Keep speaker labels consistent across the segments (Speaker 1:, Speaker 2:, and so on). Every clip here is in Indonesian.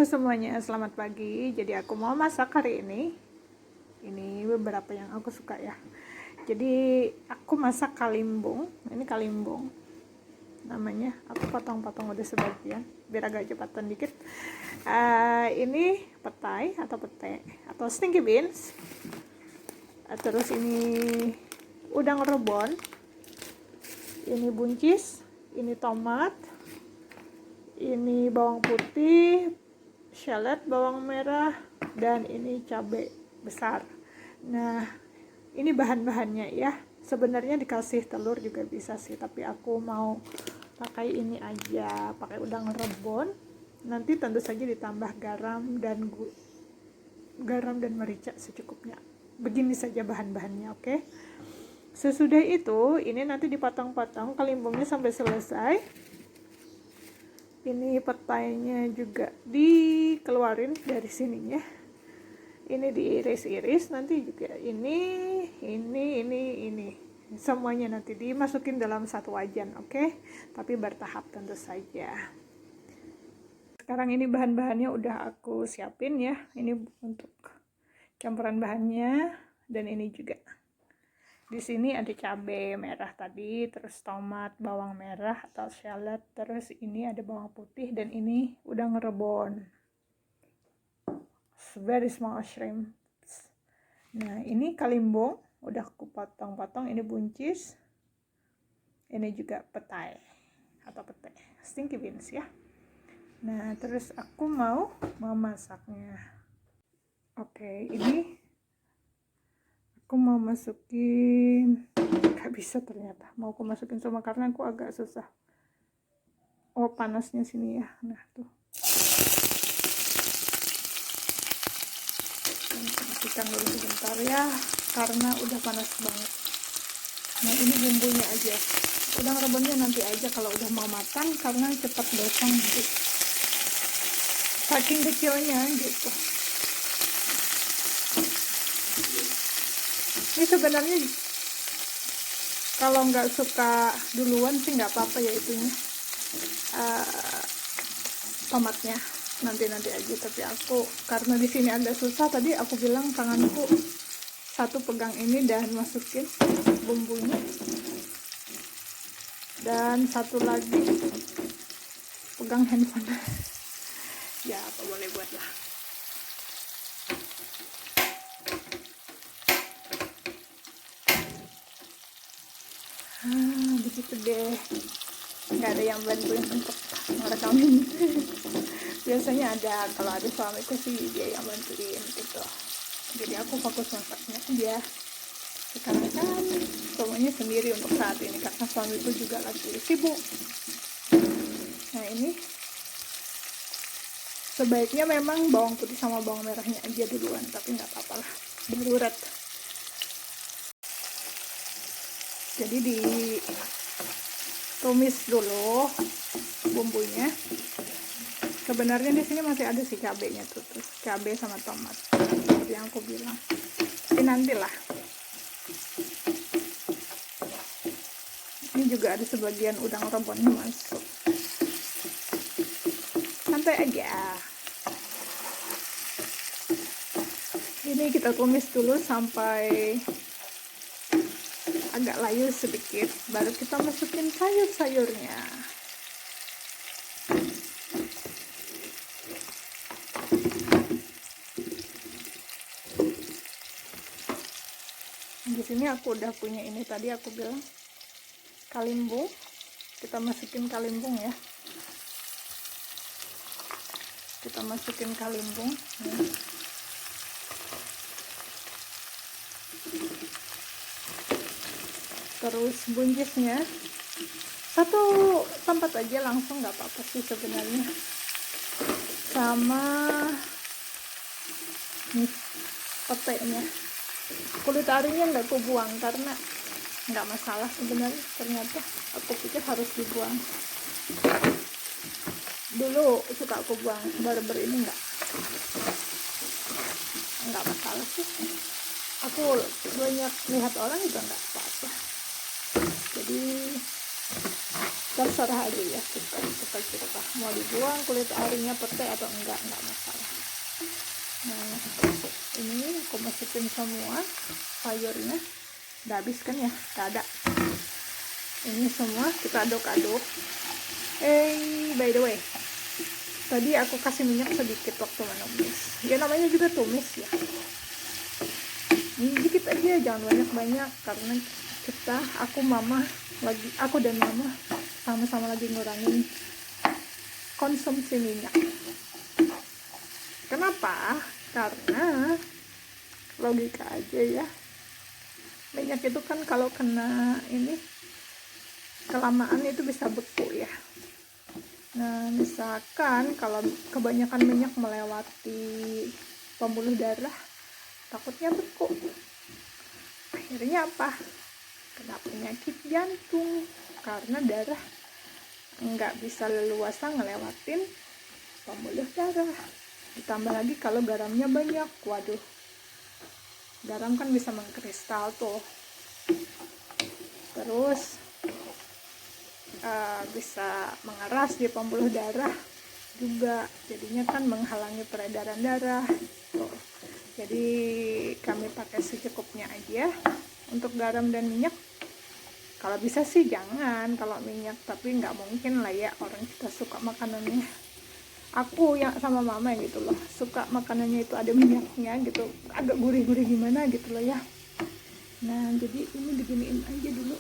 Speaker 1: semuanya, selamat pagi. Jadi aku mau masak hari ini. Ini beberapa yang aku suka ya. Jadi aku masak kalimbung. Ini kalimbung namanya. Aku potong-potong udah sebagian biar agak cepatan dikit. Ini petai atau pete atau stinky beans. Terus ini udang rebon. Ini buncis. Ini tomat. Ini bawang putih, shallot, bawang merah, dan ini cabai besar. Nah, ini bahan-bahannya ya. Sebenarnya dikasih telur juga bisa sih, tapi aku mau pakai ini aja, pakai udang rebon. Nanti tentu saja ditambah garam dan merica secukupnya. Begini saja bahan-bahannya, oke? Sesudah itu, ini nanti dipotong-potong kalimbungnya sampai selesai. Ini petainya juga dikeluarin dari sininya. Ini diiris-iris, nanti juga ini. Semuanya nanti dimasukin dalam satu wajan, oke? Tapi bertahap tentu saja. Sekarang ini bahan-bahannya udah aku siapin ya. Ini untuk campuran bahannya, dan ini juga. Di sini ada cabai merah tadi, terus tomat, bawang merah atau shallot, terus ini ada bawang putih, dan ini udang rebon. Very small shrimp. Nah, ini kalimbung, udah aku potong-potong. Ini buncis. Ini juga petai atau pete, stinky beans ya. Nah, terus aku mau memasaknya. Oke, ini aku mau masukin, gak bisa ternyata, mau aku masukin semua karena aku agak susah. Oh, panasnya sini ya. Nah tuh, matikan dulu sebentar ya karena udah panas banget. Nah, ini bumbunya aja, udang rebonnya nanti aja kalau udah mau matang karena cepat gosong gitu, saking kecilnya gitu. Ini sebenarnya kalau nggak suka duluan sih nggak apa-apa ya itunya, tomatnya nanti aja. Tapi aku karena di sini ada susah, tadi aku bilang tanganku satu pegang ini dan masukin bumbunya, dan satu lagi pegang handphone. Ya apa boleh buat lah. Begitu deh, nggak ada yang bantuin untuk ngerekamin. Biasanya ada, kalau ada suamiku sih dia yang bantuin gitu. Jadi aku fokus masaknya aja. Sekarang kan semuanya sendiri untuk saat ini karena suamiku juga lagi sibuk. Nah, ini sebaiknya memang bawang putih sama bawang merahnya aja duluan, tapi nggak apa-apa lah, darurat. Jadi ditumis dulu bumbunya. Sebenarnya di sini masih ada sih cabenya tuh, terus cabai sama tomat seperti yang aku bilang. Tapi nantilah. Ini juga ada sebagian udang rebonnya masuk. Santai aja. Ini kita tumis dulu sampai agak layu sedikit, baru kita masukin sayur-sayurnya. Di sini aku udah punya ini tadi aku bilang kalimbung. Kita masukin kalimbung ya. Kita masukin kalimbung. Terus buncisnya satu tempat aja langsung, nggak apa-apa sih sebenarnya. Sama nih petenya, kulit arinya nggak aku buang karena nggak masalah sebenarnya. Ternyata aku pikir harus dibuang. Dulu suka aku buang, baru-baru ini nggak masalah sih. Aku banyak lihat orang juga nggak apa-apa. Jadi terserah aja ya, kita mau dibuang kulit arinya pete atau enggak masalah. Nah ini aku masukin semua sayurnya, udah habis kan ya, gak ada. Ini semua kita aduk-aduk. By the way, tadi aku kasih minyak sedikit waktu menumis, ya namanya juga tumis ya. Ini dikit aja, jangan banyak-banyak, karena aku dan mama sama-sama lagi ngurangin konsumsi minyak. Kenapa? Karena logika aja ya, minyak itu kan kalau kena ini kelamaan itu bisa beku ya. Nah misalkan kalau kebanyakan minyak melewati pembuluh darah, takutnya beku. Akhirnya apa? Kena penyakit jantung, karena darah nggak bisa leluasa ngelewatin pembuluh darah. Ditambah lagi kalau garamnya banyak, waduh, garam kan bisa mengkristal tuh, terus bisa mengeras di pembuluh darah juga, jadinya kan menghalangi peredaran darah tuh. Jadi kami pakai secukupnya aja untuk garam dan minyak. Kalau bisa sih jangan kalau minyak, tapi nggak mungkin lah ya, orang kita suka makanannya, aku yang sama mama gitu loh, suka makanannya itu ada minyaknya gitu, agak gurih-gurih gimana gitu loh ya. Nah jadi ini diginiin aja dulu,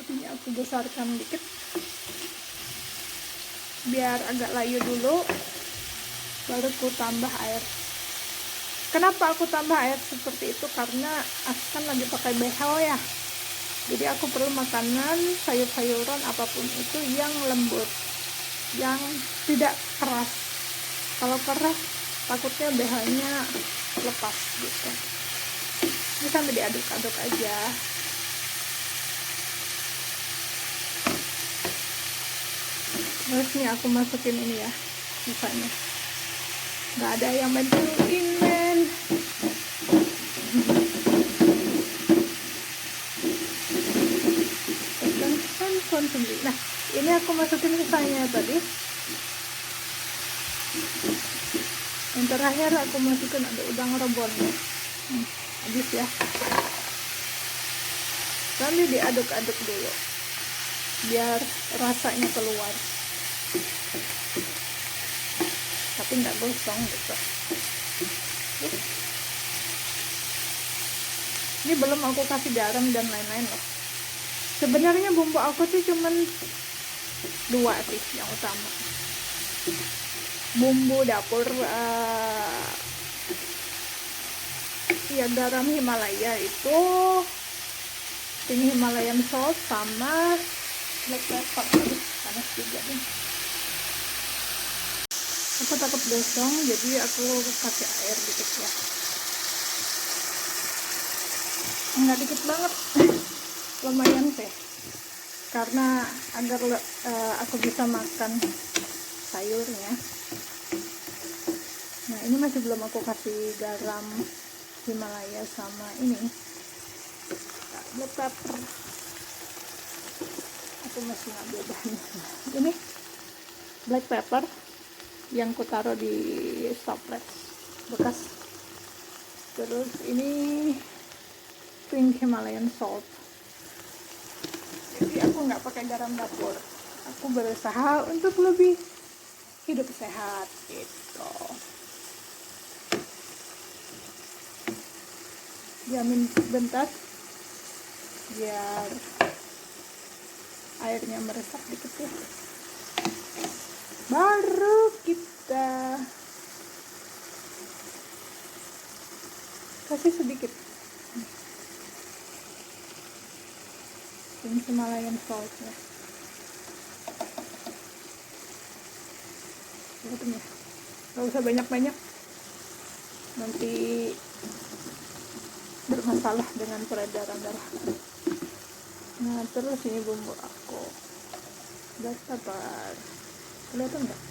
Speaker 1: apinya aku besarkan dikit biar agak layu dulu, baru aku tambah air. Kenapa aku tambah air seperti itu? Karena aku kan lagi pakai behel ya, jadi aku perlu makanan sayur-sayuran apapun itu yang lembut, yang tidak keras. Kalau keras takutnya behalnya lepas gitu. Ini sambil diaduk-aduk aja. Terus nih aku masukin ini ya, sisanya. Nggak ada yang bantuin men. Handphone sendiri. Nah ini aku masukin sisanya tadi. Yang terakhir aku masukin ada udang rebonnya. Habis ya. Sambil diaduk-aduk dulu biar rasanya keluar, tapi nggak gosong gitu. Ini belum aku kasih garam dan lain-lain loh. Sebenarnya bumbu aku tuh cuman 2 sih yang utama. Bumbu dapur ya, garam Himalaya itu ini Himalayan salt sama black pepper. Aduh, panas juga nih. Aku takut gosong, jadi aku kasih air dikit ya. Enggak dikit banget, lumayan sih. Karena agar aku bisa makan sayurnya. Nah ini masih belum aku kasih garam Himalaya sama ini black pepper. Aku masih ngambil bahannya. Ini black pepper yang ku taruh di stoples bekas. Terus ini pink Himalayan salt. Jadi aku nggak pakai garam dapur. Aku berusaha untuk lebih hidup sehat gitu. Diamin bentar biar airnya meresap dikit ya. Baru kita kasih sedikit ini Himalayan saltnya. Lihat ya, nggak usah banyak-banyak, nanti bermasalah dengan peredaran darah. Nah terus ini bumbu aku, black pepper, kelihatan nggak?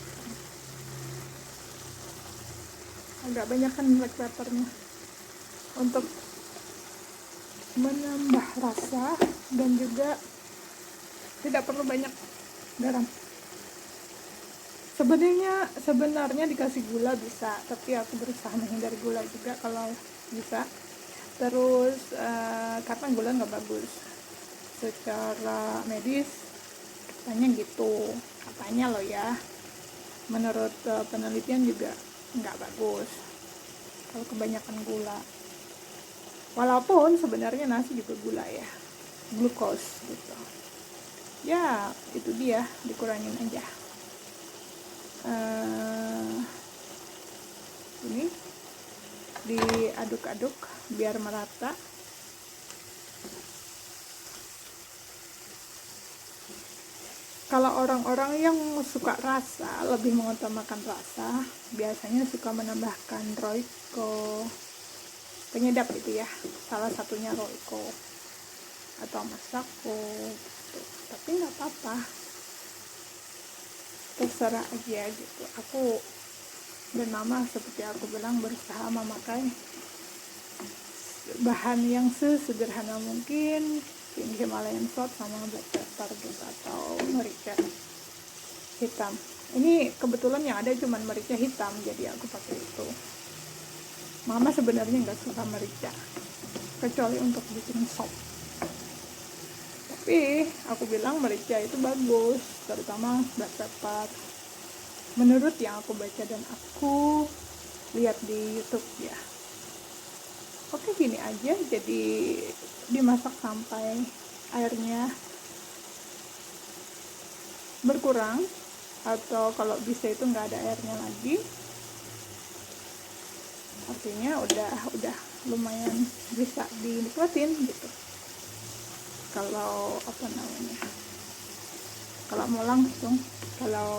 Speaker 1: Agak banyak kan black peppernya untuk menambah rasa dan juga Tidak perlu banyak garam. Sebenarnya dikasih gula bisa, tapi aku berusaha menghindari gula juga kalau bisa. Terus karena gula nggak bagus secara medis, katanya gitu, katanya loh ya. Menurut penelitian juga nggak bagus kalau kebanyakan gula. Walaupun sebenarnya nasi juga gula ya, glukos gitu. Ya itu dia, dikurangin aja. Ini diaduk-aduk biar merata. Kalau orang-orang yang suka rasa, lebih mengutamakan rasa, biasanya suka menambahkan Royco penyedap gitu ya, salah satunya Royco atau Masako gitu. Tapi nggak apa-apa, terserah aja gitu. Aku dan mama seperti aku bilang berusaha memakai bahan yang sesederhana mungkin, pink Himalayan salt sama black pepper gitu, atau merica hitam. Ini kebetulan yang ada cuman merica hitam, jadi aku pakai itu. Mama sebenarnya nggak suka merica kecuali untuk bikin sop, tapi aku bilang merica itu bagus, terutama black pepper menurut yang aku baca dan aku lihat di YouTube ya. Oke, gini aja, jadi dimasak sampai airnya berkurang, atau kalau bisa itu nggak ada airnya lagi, artinya udah lumayan bisa dinikmatin gitu. Kalau apa namanya, kalau mau langsung, kalau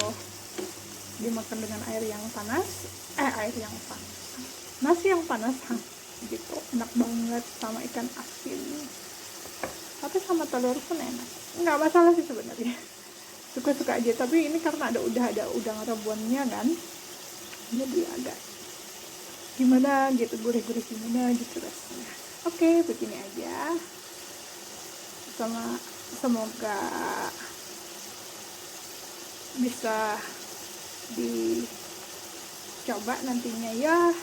Speaker 1: dimakan dengan air yang panas, nasi yang panas gitu, enak banget sama ikan asin, tapi sama telur pun enak, nggak masalah sih sebenarnya. Suka-suka aja, tapi ini karena ada udang rebonnya kan, jadi agak gimana gitu, gurih-gurih gimana gitu rasanya. Oke, begini aja, semoga bisa dicoba nantinya ya.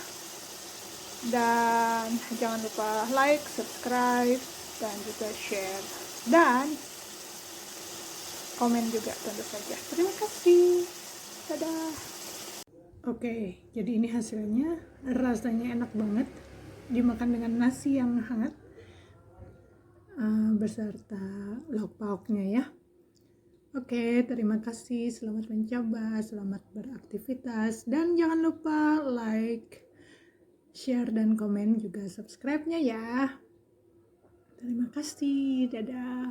Speaker 1: Dan jangan lupa like, subscribe, dan juga share, dan komen juga tentu saja. Terima kasih. Dadah. Oke, jadi ini hasilnya. Rasanya enak banget dimakan dengan nasi yang hangat beserta lauk pauknya ya. Oke, terima kasih. Selamat mencoba, selamat beraktivitas, dan jangan lupa like, share, dan komen juga subscribe-nya ya. Terima kasih. Dadah.